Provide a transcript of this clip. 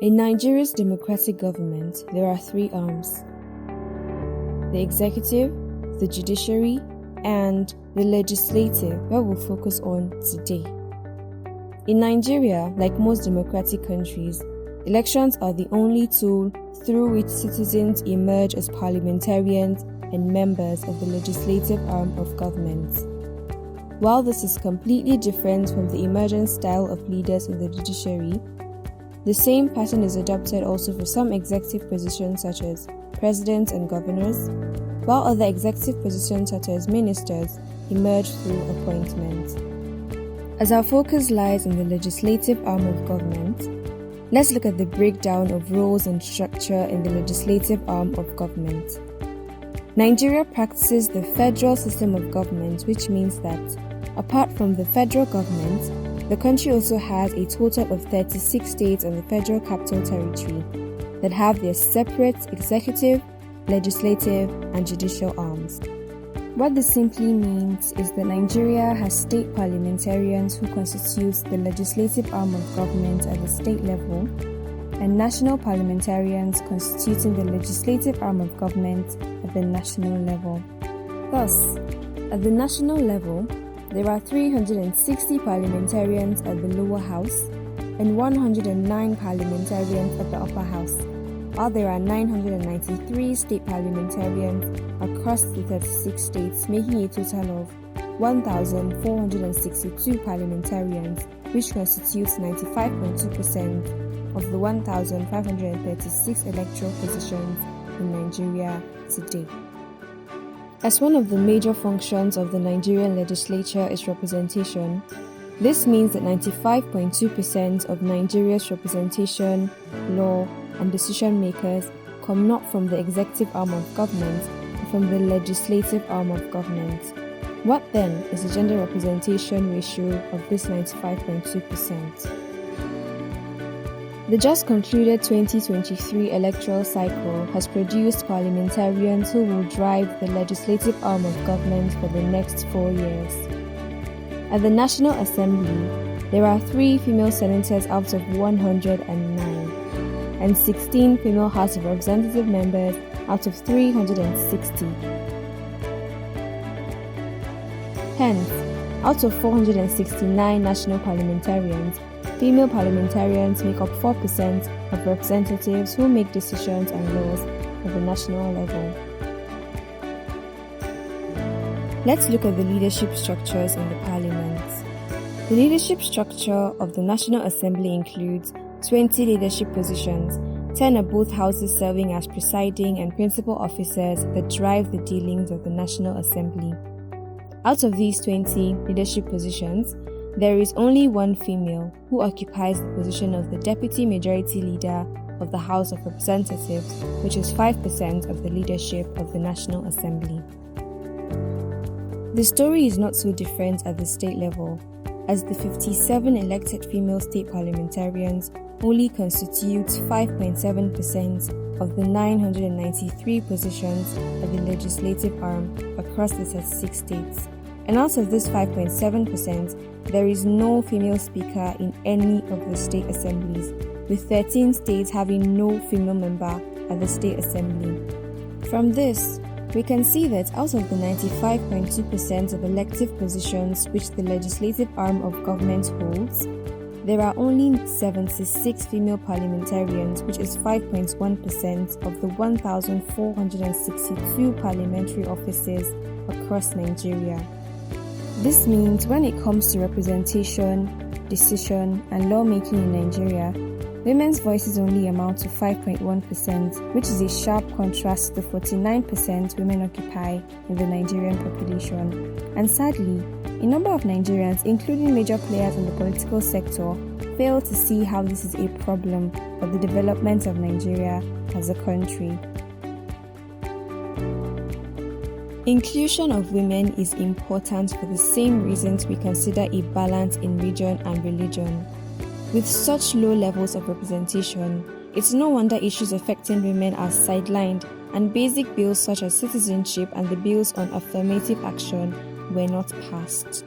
In Nigeria's democratic government, there are three arms: the executive, the judiciary, and the legislative, where we'll focus on today. In Nigeria, like most democratic countries, elections are the only tool through which citizens emerge as parliamentarians and members of the legislative arm of government. While this is completely different from the emergent style of leaders in the judiciary, the same pattern is adopted also for some executive positions such as presidents and governors, while other executive positions such as ministers emerge through appointment. As our focus lies in the legislative arm of government, let's look at the breakdown of roles and structure in the legislative arm of government. Nigeria practices the federal system of government, which means that, apart from the federal government, the country also has a total of 36 states and the Federal Capital Territory that have their separate executive, legislative, and judicial arms. What this simply means is that Nigeria has state parliamentarians who constitute the legislative arm of government at the state level, and national parliamentarians constituting the legislative arm of government at the national level. Thus, at the national level, there are 360 parliamentarians at the lower house and 109 parliamentarians at the upper house, while there are 993 state parliamentarians across the 36 states, making a total of 1,462 parliamentarians, which constitutes 95.2% of the 1,536 electoral positions in Nigeria today. As one of the major functions of the Nigerian legislature is representation, this means that 95.2% of Nigeria's representation, law, and decision makers come not from the executive arm of government, but from the legislative arm of government. What then is the gender representation ratio of this 95.2%? The just concluded 2023 electoral cycle has produced parliamentarians who will drive the legislative arm of government for the next 4 years. At the National Assembly, there are 3 female senators out of 109, and 16 female House of Representative members out of 360. Hence, out of 469 national parliamentarians, female parliamentarians make up 4% of representatives who make decisions and laws at the national level. Let's look at the leadership structures in the parliament. The leadership structure of the National Assembly includes 20 leadership positions, 10 at both houses serving as presiding and principal officers that drive the dealings of the National Assembly. Out of these 20 leadership positions, there is only one female who occupies the position of the Deputy Majority Leader of the House of Representatives, which is 5% of the leadership of the National Assembly. The story is not so different at the state level, as the 57 elected female state parliamentarians only constitute 5.7% of the 993 positions at the legislative arm across the 36 states. And out of this 5.7%, there is no female speaker in any of the state assemblies, with 13 states having no female member at the state assembly. From this, we can see that out of the 95.2% of elective positions which the legislative arm of government holds, there are only 76 female parliamentarians, which is 5.1% of the 1,462 parliamentary offices across Nigeria. This means when it comes to representation, decision, and lawmaking in Nigeria, women's voices only amount to 5.1%, which is a sharp contrast to the 49% women occupy in the Nigerian population. And sadly, a number of Nigerians, including major players in the political sector, fail to see how this is a problem for the development of Nigeria as a country. Inclusion of women is important for the same reasons we consider a balance in region and religion. With such low levels of representation, it's no wonder issues affecting women are sidelined and basic bills such as citizenship and the bills on affirmative action were not passed.